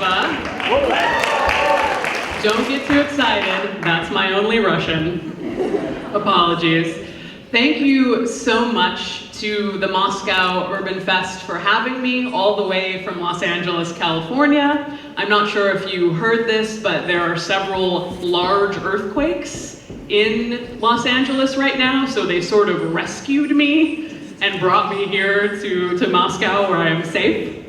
Aqua. Don't get too excited, that's my only Russian. Apologies. Thank you so much to the Moscow Urban Fest for having me all the way from Los Angeles, California. I'm not sure if you heard this, but there are several large earthquakes in Los Angeles right now, so they sort of rescued me and brought me here to Moscow where I am safe.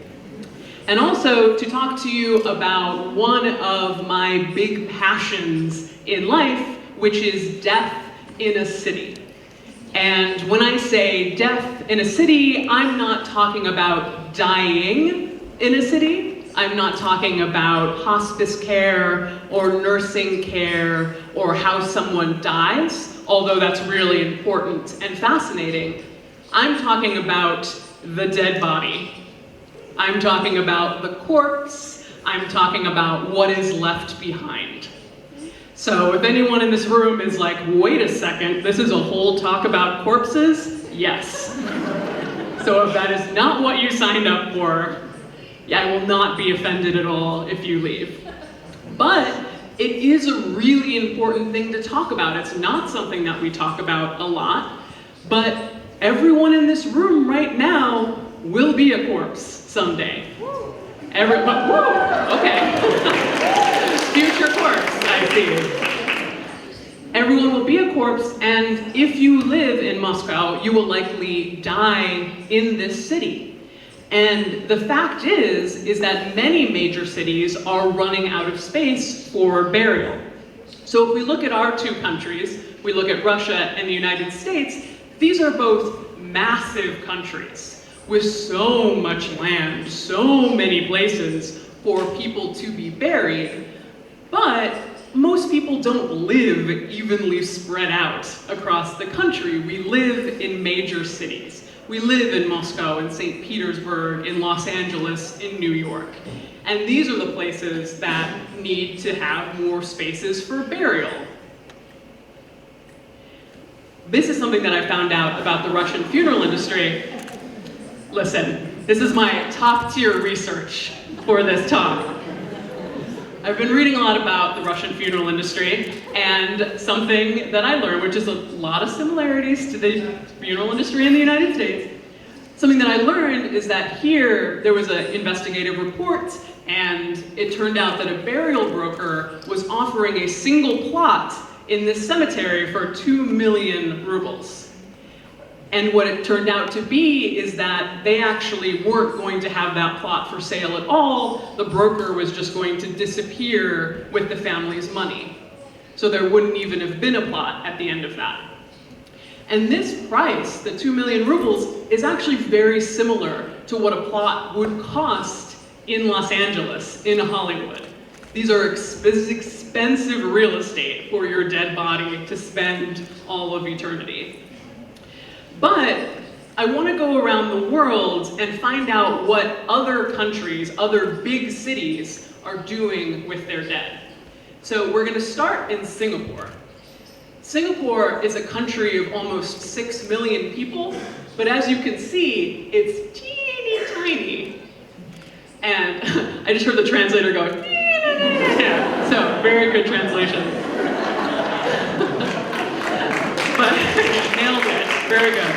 And also to talk to you about one of my big passions in life, which is death in a city. And when I say death in a city, I'm not talking about dying in a city. I'm not talking about hospice care or nursing care or how someone dies, although that's really important and fascinating. I'm talking about the dead body. I'm talking about the corpse. I'm talking about what is left behind. So if anyone in this room is like, wait a second, this is a whole talk about corpses? Yes. So if that is not what you signed up for, yeah, I will not be offended at all if you leave. But it is a really important thing to talk about. It's not something that we talk about a lot, but everyone in this room right now will be a corpse someday. Everybody, whoa, okay. Future corpse, I see. Everyone will be a corpse, and if you live in Moscow, you will likely die in this city. And the fact is that many major cities are running out of space for burial. So if we look at our two countries, we look at Russia and the United States, these are both massive countries with so much land, so many places for people to be buried, but most people don't live evenly spread out across the country. We live in major cities. We live in Moscow, in St. Petersburg, in Los Angeles, in New York. And these are the places that need to have more spaces for burial. This is something that I found out about the Russian funeral industry. Listen, this is my top tier research for this talk. I've been reading a lot about the Russian funeral industry, and something that I learned, which is a lot of similarities to the funeral industry in the United States, something that I learned is that here there was an investigative report, and it turned out that a burial broker was offering a single plot in this cemetery for 2 million rubles. And what it turned out to be is that they actually weren't going to have that plot for sale at all. The broker was just going to disappear with the family's money. So there wouldn't even have been a plot at the end of that. And this price, the 2 million rubles, is actually very similar to what a plot would cost in Los Angeles, in Hollywood. These are expensive real estate for your dead body to spend all of eternity. But I want to go around the world and find out what other countries, other big cities, are doing with their dead. So we're going to start in Singapore. Singapore is a country of almost 6 million people, but as you can see, it's teeny tiny. And I just heard the translator go, yeah, so very good translation. But nailed it. Very good.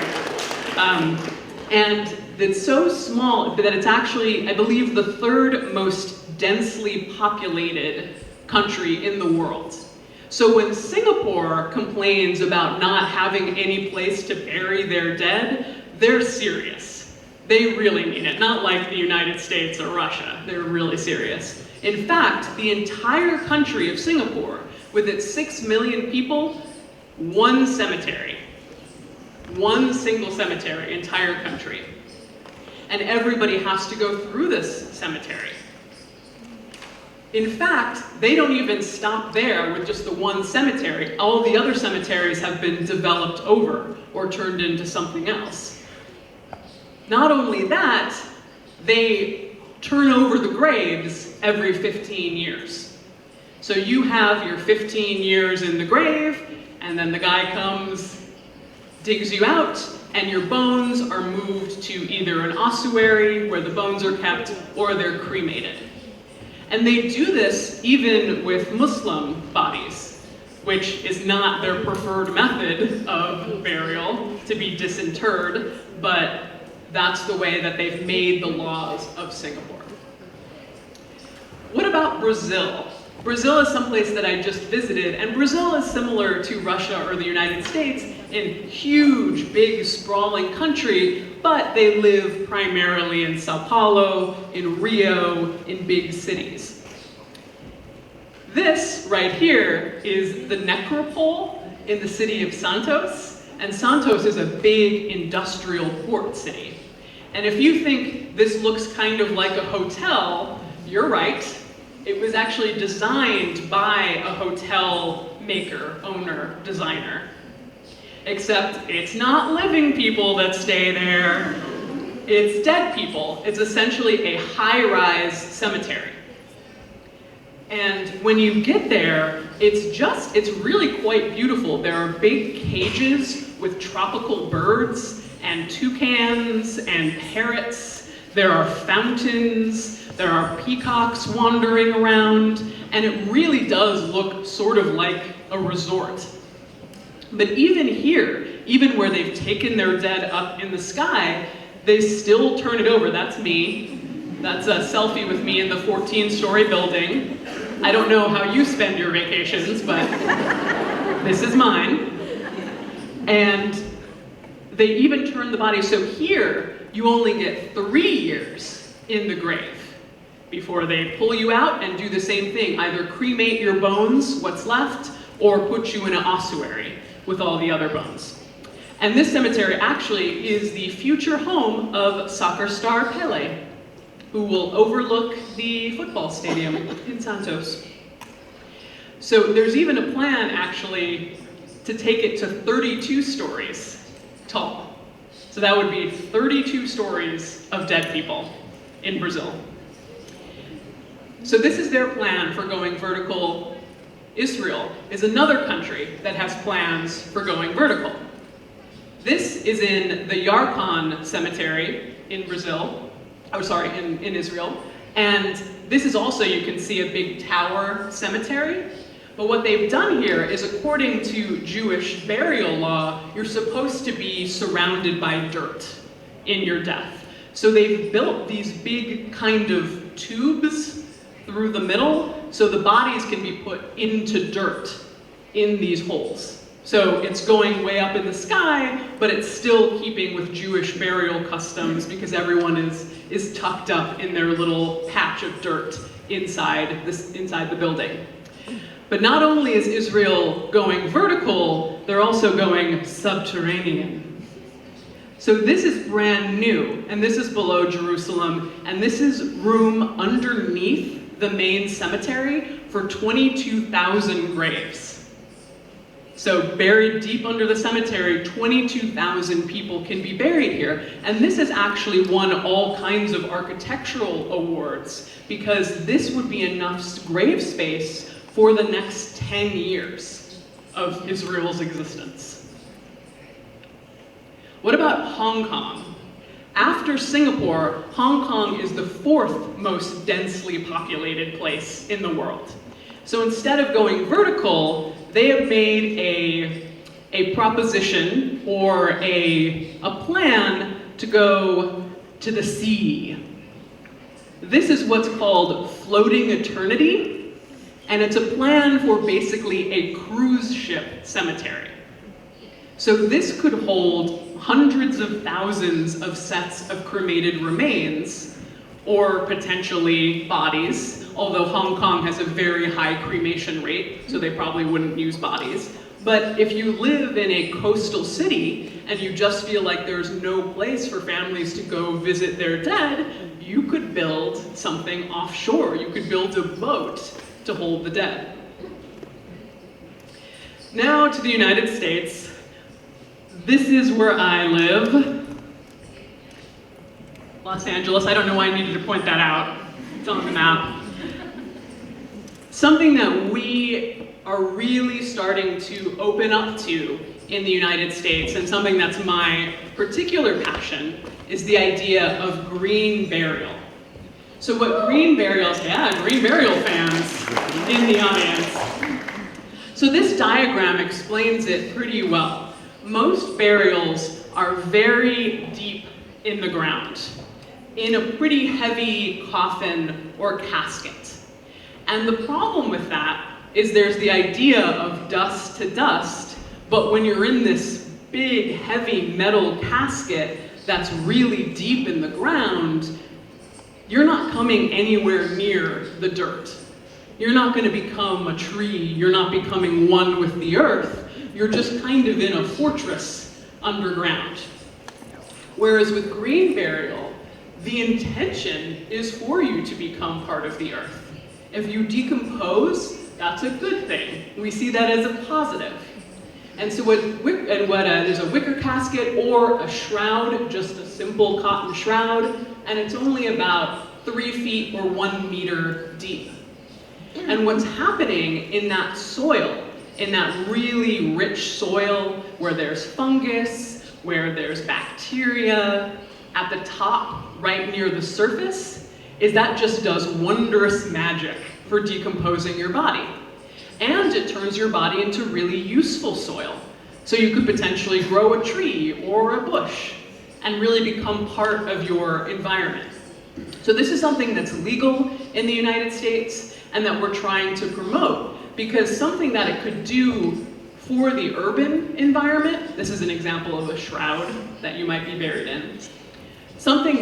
And it's so small that it's actually, I believe, the third most densely populated country in the world. So when Singapore complains about not having any place to bury their dead, they're serious. They really mean it, not like the United States or Russia. They're really serious. In fact, the entire country of Singapore, with its 6 million people, one cemetery. One single cemetery, entire country. And everybody has to go through this cemetery. In fact, they don't even stop there with just the one cemetery. All the other cemeteries have been developed over or turned into something else. Not only that, they turn over the graves every 15 years. So you have your 15 years in the grave, and then the guy comes, digs you out, and your bones are moved to either an ossuary, where the bones are kept, or they're cremated. And they do this even with Muslim bodies, which is not their preferred method of burial, to be disinterred, but that's the way that they've made the laws of Singapore. What about Brazil? Brazil is someplace that I just visited, and Brazil is similar to Russia or the United States in huge, big, sprawling country, but they live primarily in Sao Paolo, in Rio, in big cities. This right here is the necropole in the city of Santos, and Santos is a big industrial port city. And if you think this looks kind of like a hotel, you're right. It was actually designed by a hotel maker, owner, designer. Except it's not living people that stay there, it's dead people. It's essentially a high-rise cemetery. And when you get there, it's really quite beautiful. There are big cages with tropical birds and toucans and parrots. There are fountains. There are peacocks wandering around, and it really does look sort of like a resort. But even here, even where they've taken their dead up in the sky, they still turn it over. That's me. That's a selfie with me in the 14-story building. I don't know how you spend your vacations, but this is mine. And they even turn the body, so here you only get 3 years in the grave before they pull you out and do the same thing, either cremate your bones, what's left, or put you in an ossuary with all the other bones. And this cemetery actually is the future home of soccer star Pelé, who will overlook the football stadium in Santos. So there's even a plan actually to take it to 32 stories tall. So that would be 32 stories of dead people in Brazil. So this is their plan for going vertical. Israel is another country that has plans for going vertical. This is in the Yarkon Cemetery in Brazil, in Israel. And this is also, you can see, a big tower cemetery. But what they've done here is, according to Jewish burial law, you're supposed to be surrounded by dirt in your death. So they've built these big kind of tubes through the middle, so the bodies can be put into dirt in these holes. So it's going way up in the sky, but it's still keeping with Jewish burial customs because everyone is tucked up in their little patch of dirt inside the building. But not only is Israel going vertical, they're also going subterranean. So this is brand new, and this is below Jerusalem, and this is room underneath the main cemetery for 22,000 graves. So buried deep under the cemetery, 22,000 people can be buried here. And this has actually won all kinds of architectural awards because this would be enough grave space for the next 10 years of Israel's existence. What about Hong Kong? After Singapore, Hong Kong is the 4th most densely populated place in the world. So instead of going vertical, they have made a proposition or a plan to go to the sea. This is what's called floating eternity, and it's a plan for basically a cruise ship cemetery. So this could hold hundreds of thousands of sets of cremated remains, or potentially bodies, although Hong Kong has a very high cremation rate, so they probably wouldn't use bodies. But if you live in a coastal city and you just feel like there's no place for families to go visit their dead, you could build something offshore. You could build a boat to hold the dead. Now to the United States. This is where I live. Los Angeles, I don't know why I needed to point that out. It's on the map. Something that we are really starting to open up to in the United States, and something that's my particular passion, is the idea of green burial. So what green burials, yeah, green burial fans in the audience. So this diagram explains it pretty well. Most burials are very deep in the ground, in a pretty heavy coffin or casket. And the problem with that is there's the idea of dust to dust, but when you're in this big, heavy metal casket that's really deep in the ground, you're not coming anywhere near the dirt. You're not going to become a tree, you're not becoming one with the earth, you're just kind of in a fortress underground. Whereas with green burial, the intention is for you to become part of the earth. If you decompose, that's a good thing. We see that as a positive. And so there's a wicker casket or a shroud, just a simple cotton shroud, and it's only about 3 feet or 1 meter deep. And what's happening in that soil, in that really rich soil where there's fungus, where there's bacteria, at the top, right near the surface, is that just does wondrous magic for decomposing your body. And it turns your body into really useful soil. So you could potentially grow a tree or a bush and really become part of your environment. So this is something that's legal in the United States and that we're trying to promote, because something that it could do for the urban environment, this is an example of a shroud that you might be buried in.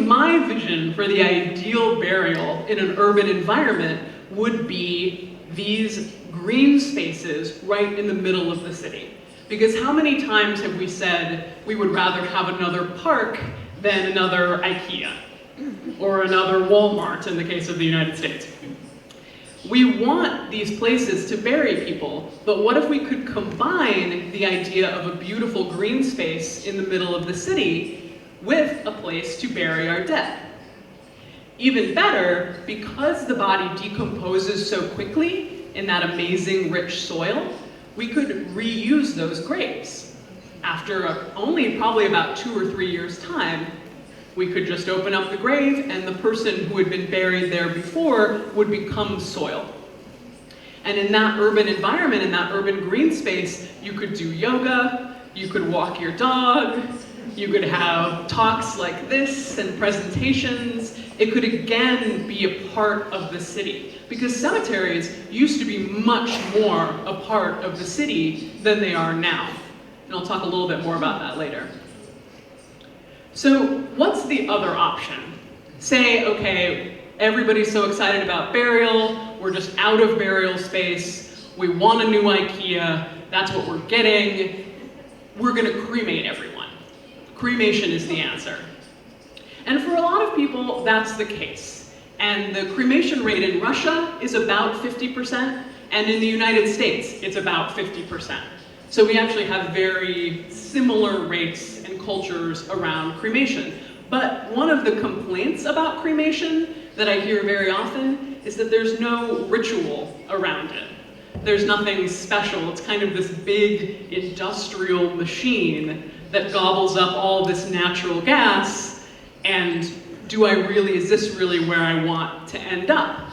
My vision for the ideal burial in an urban environment would be these green spaces right in the middle of the city. Because how many times have we said we would rather have another park than another IKEA or another Walmart in the case of the United States? We want these places to bury people, but what if we could combine the idea of a beautiful green space in the middle of the city with a place to bury our dead? Even better, because the body decomposes so quickly in that amazing rich soil, we could reuse those graves. After only probably about 2 or 3 years' time, we could just open up the grave and the person who had been buried there before would become soil. And in that urban environment, in that urban green space, you could do yoga, you could walk your dog, you could have talks like this and presentations. It could again be a part of the city, because cemeteries used to be much more a part of the city than they are now. And I'll talk a little bit more about that later. So what's the other option? Say, okay, everybody's so excited about burial, we're just out of burial space, we want a new IKEA, that's what we're getting, we're gonna cremate everyone. Cremation is the answer. And for a lot of people, that's the case. And the cremation rate in Russia is about 50%, and in the United States, it's about 50%. So we actually have very similar rates and cultures around cremation. But one of the complaints about cremation that I hear very often is that there's no ritual around it. There's nothing special. It's kind of this big industrial machine that gobbles up all this natural gas, and is this really where I want to end up?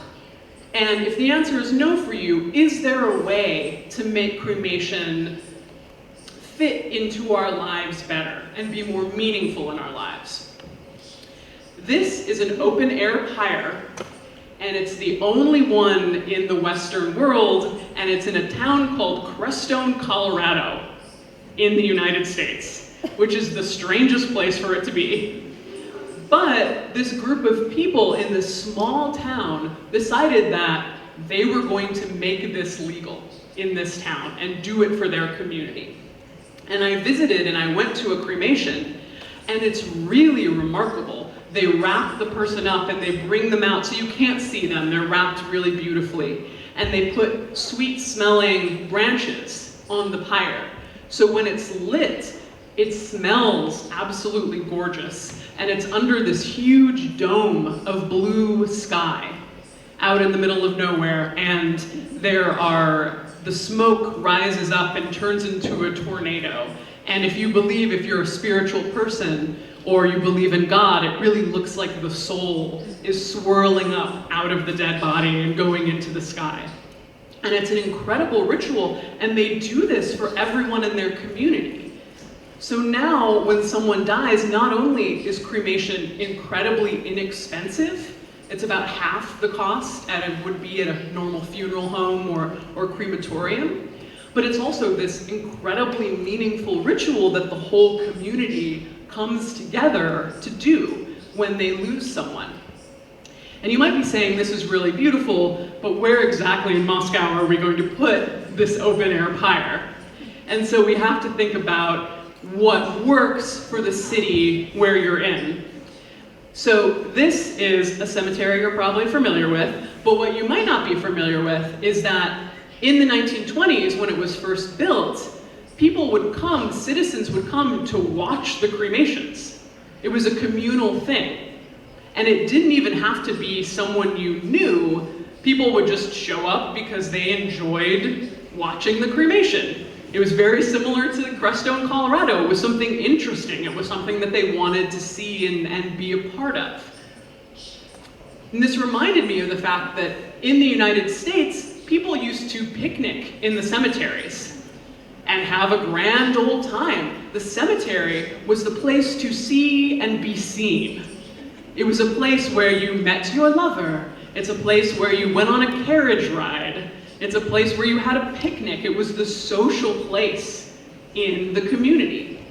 And if the answer is no for you, is there a way to make cremation fit into our lives better and be more meaningful in our lives? This is an open air pyre, and it's the only one in the Western world, and it's in a town called Crestone, Colorado, in the United States, which is the strangest place for it to be. But this group of people in this small town decided that they were going to make this legal in this town and do it for their community. And I visited and I went to a cremation, and it's really remarkable. They wrap the person up and they bring them out so you can't see them. They're wrapped really beautifully. And they put sweet smelling branches on the pyre. So when it's lit, it smells absolutely gorgeous. And it's under this huge dome of blue sky out in the middle of nowhere. And the smoke rises up and turns into a tornado. And if you're a spiritual person, or you believe in God, it really looks like the soul is swirling up out of the dead body and going into the sky. And it's an incredible ritual, and they do this for everyone in their community. So now, when someone dies, not only is cremation incredibly inexpensive, it's about half the cost as it would be at a normal funeral home or crematorium, but it's also this incredibly meaningful ritual that the whole community comes together to do when they lose someone. And you might be saying, this is really beautiful, but where exactly in Moscow are we going to put this open-air pyre? And so we have to think about what works for the city where you're in. So this is a cemetery you're probably familiar with, but what you might not be familiar with is that in the 1920s, when it was first built, citizens would come to watch the cremations. It was a communal thing. And it didn't even have to be someone you knew. People would just show up because they enjoyed watching the cremation. It was very similar to Crestone, Colorado. It was something interesting. It was something that they wanted to see and be a part of. And this reminded me of the fact that in the United States, people used to picnic in the cemeteries and have a grand old time. The cemetery was the place to see and be seen. It was a place where you met your lover. It's a place where you went on a carriage ride. It's a place where you had a picnic. It was the social place in the community.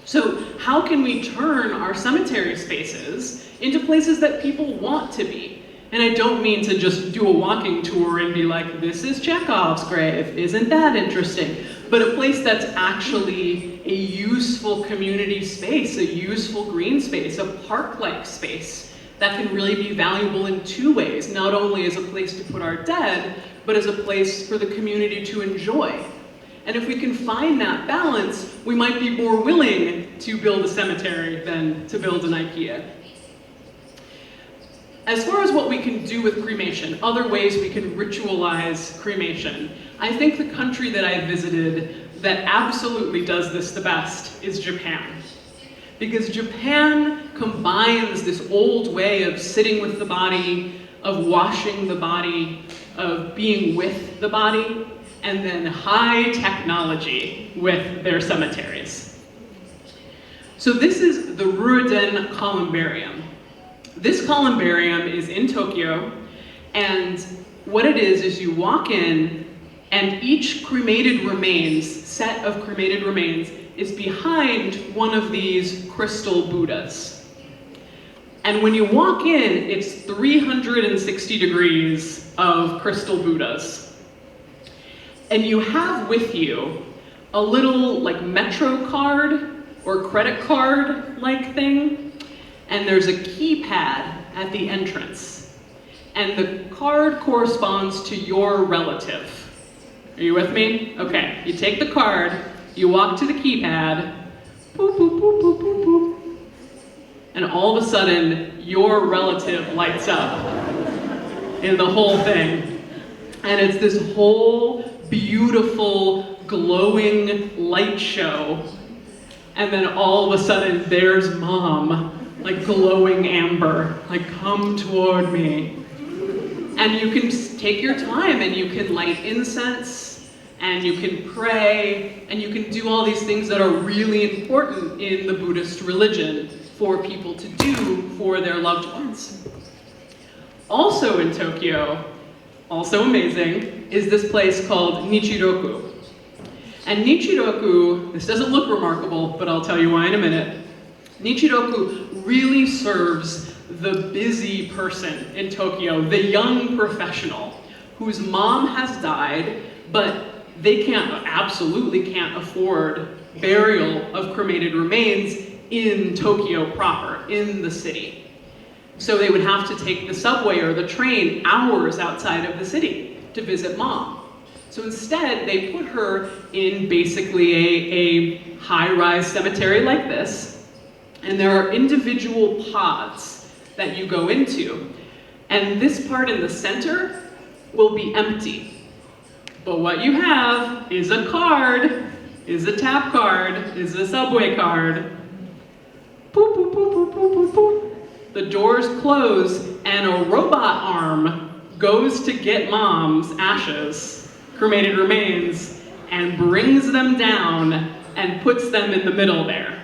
So how can we turn our cemetery spaces into places that people want to be? And I don't mean to just do a walking tour and be like, this is Chekhov's grave, isn't that interesting? But a place that's actually a useful community space, a useful green space, a park-like space that can really be valuable in two ways, not only as a place to put our dead, but as a place for the community to enjoy. And if we can find that balance, we might be more willing to build a cemetery than to build an IKEA. As far as what we can do with cremation, other ways we can ritualize cremation, I think the country that I visited that absolutely does this the best is Japan. Because Japan combines this old way of sitting with the body, of washing the body, of being with the body, and then high technology with their cemeteries. So this is the Ruiden Columbarium. This columbarium is in Tokyo, and what it is you walk in, and each set of cremated remains, is behind one of these crystal Buddhas. And when you walk in, it's 360 degrees of crystal Buddhas. And you have with you a little Metro card or credit card like thing. And there's a keypad at the entrance. And the card corresponds to your relative. Are you with me? Okay, you take the card, you walk to the keypad, boop, boop, boop, boop, boop, boop, and all of a sudden, your relative lights up in the whole thing. And it's this whole beautiful, glowing light show. And then all of a sudden, there's mom. Glowing amber, come toward me. And you can take your time and you can light incense and you can pray and you can do all these things that are really important in the Buddhist religion for people to do for their loved ones. Also in Tokyo, also amazing, is this place called Nichiroku. And Nichiroku, this doesn't look remarkable, but I'll tell you why in a minute. Nichiroku really serves the busy person in Tokyo, the young professional, whose mom has died, but they absolutely can't afford burial of cremated remains in Tokyo proper, in the city. So they would have to take the subway or the train hours outside of the city to visit mom. So instead, they put her in basically a high-rise cemetery like this, and there are individual pods that you go into. And this part in the center will be empty. But what you have is a card is a tap card, is a subway card. Boop, boop, boop, boop, boop, boop, boop. The doors close and a robot arm goes to get mom's ashes, cremated remains, and brings them down and puts them in the middle there.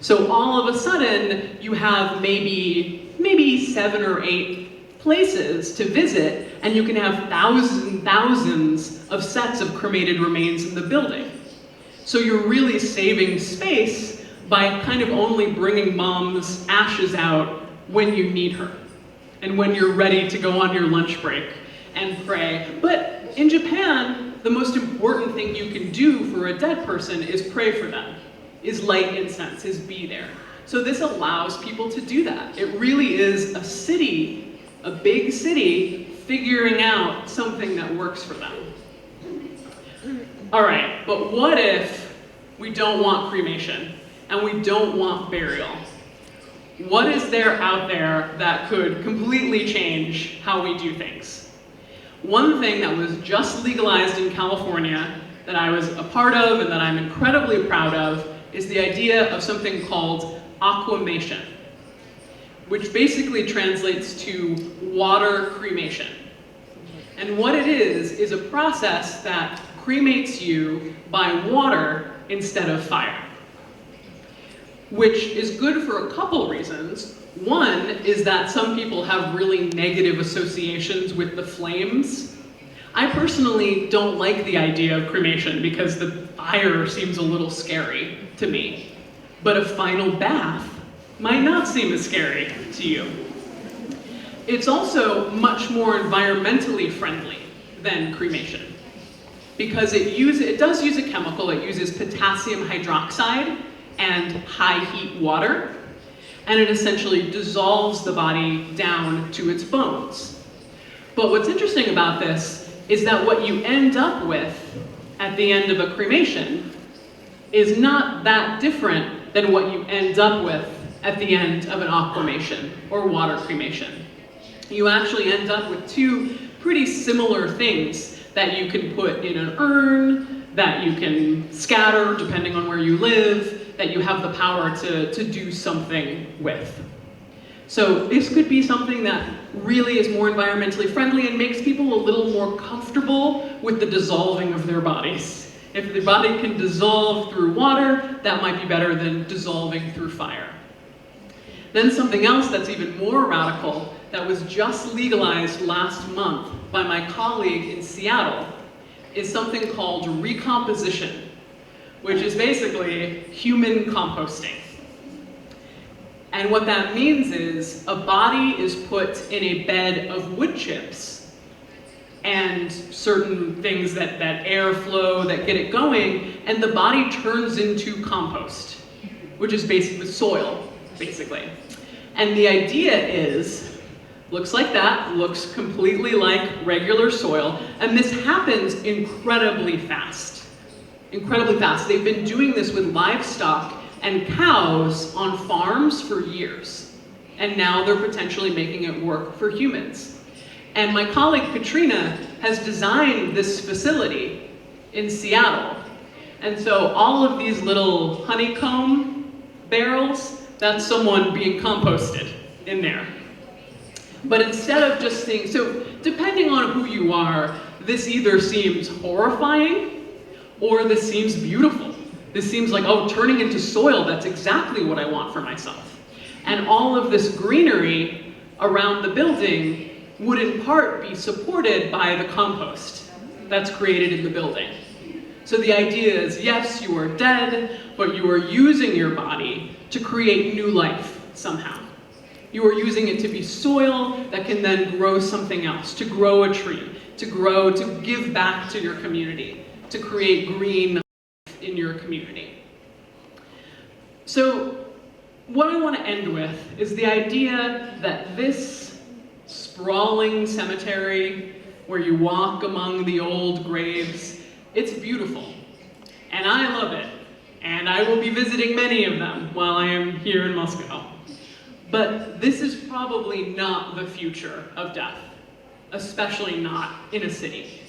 So all of a sudden, you have maybe 7 or 8 places to visit, and you can have thousands and thousands of sets of cremated remains in the building. So you're really saving space by kind of only bringing mom's ashes out when you need her, and when you're ready to go on your lunch break and pray. But in Japan, the most important thing you can do for a dead person is pray for them, is light incense, is be there. So this allows people to do that. It really is a city, a big city, figuring out something that works for them. All right, but what if we don't want cremation and we don't want burial? What is there out there that could completely change how we do things? One thing that was just legalized in California that I was a part of and that I'm incredibly proud of is the idea of something called aquamation, which basically translates to water cremation. And what it is a process that cremates you by water instead of fire, which is good for a couple reasons. One is that some people have really negative associations with the flames. I personally don't like the idea of cremation because the fire seems a little scary to me. But a final bath might not seem as scary to you. It's also much more environmentally friendly than cremation because it does use a chemical. It uses potassium hydroxide and high heat water, and it essentially dissolves the body down to its bones. But what's interesting about this is that what you end up with at the end of a cremation is not that different than what you end up with at the end of an aquamation or water cremation. You actually end up with 2 pretty similar things that you can put in an urn, that you can scatter depending on where you live, that you have the power to do something with. So this could be something that really is more environmentally friendly and makes people a little more comfortable with the dissolving of their bodies. If the body can dissolve through water, that might be better than dissolving through fire. Then something else that's even more radical that was just legalized last month by my colleague in Seattle is something called recomposition, which is basically human composting. And what that means is a body is put in a bed of wood chips and certain things that airflow, that get it going, and the body turns into compost, which is basically soil, basically. And the idea is, looks like that, looks completely like regular soil, and this happens incredibly fast. Incredibly fast. They've been doing this with livestock and cows on farms for years. And now they're potentially making it work for humans. And my colleague Katrina has designed this facility in Seattle. And so all of these little honeycomb barrels, that's someone being composted in there. But instead of just seeing, so depending on who you are, this either seems horrifying or this seems beautiful. This seems like, oh, turning into soil, that's exactly what I want for myself. And all of this greenery around the building would in part be supported by the compost that's created in the building. So the idea is, yes, you are dead, but you are using your body to create new life somehow. You are using it to be soil that can then grow something else, to grow a tree, to give back to your community, to create green in your community. So what I want to end with is the idea that this sprawling cemetery where you walk among the old graves, it's beautiful. And I love it. And I will be visiting many of them while I am here in Moscow. But this is probably not the future of death, especially not in a city.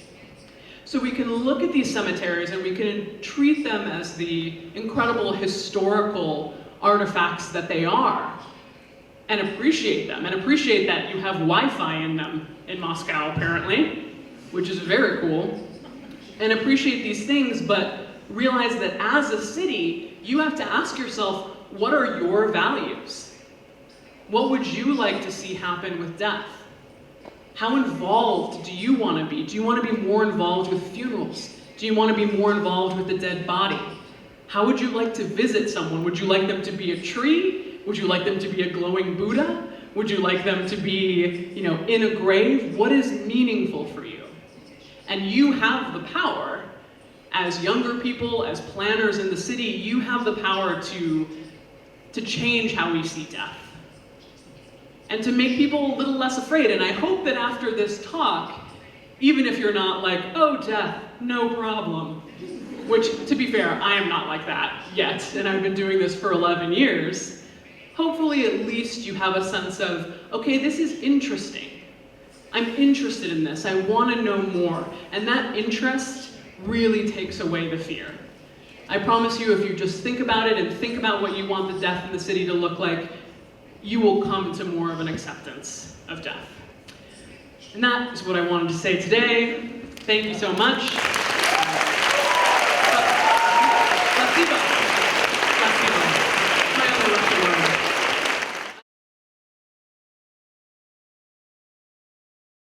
So we can look at these cemeteries and we can treat them as the incredible historical artifacts that they are, and appreciate them, and appreciate that you have Wi-Fi in them in Moscow, apparently, which is very cool, and appreciate these things, but realize that as a city, you have to ask yourself, what are your values? What would you like to see happen with death? How involved do you want to be? Do you want to be more involved with funerals? Do you want to be more involved with the dead body? How would you like to visit someone? Would you like them to be a tree? Would you like them to be a glowing Buddha? Would you like them to be, in a grave? What is meaningful for you? And you have the power, as younger people, as planners in the city, you have the power to change how we see death. And to make people a little less afraid. And I hope that after this talk, even if you're not like, oh, death, no problem, which, to be fair, I am not like that yet, and I've been doing this for 11 years, hopefully at least you have a sense of, okay, this is interesting. I'm interested in this, I want to know more. And that interest really takes away the fear. I promise you, if you just think about it and think about what you want the death in the city to look like, you will come to more of an acceptance of death. And that is what I wanted to say today. Thank you so much.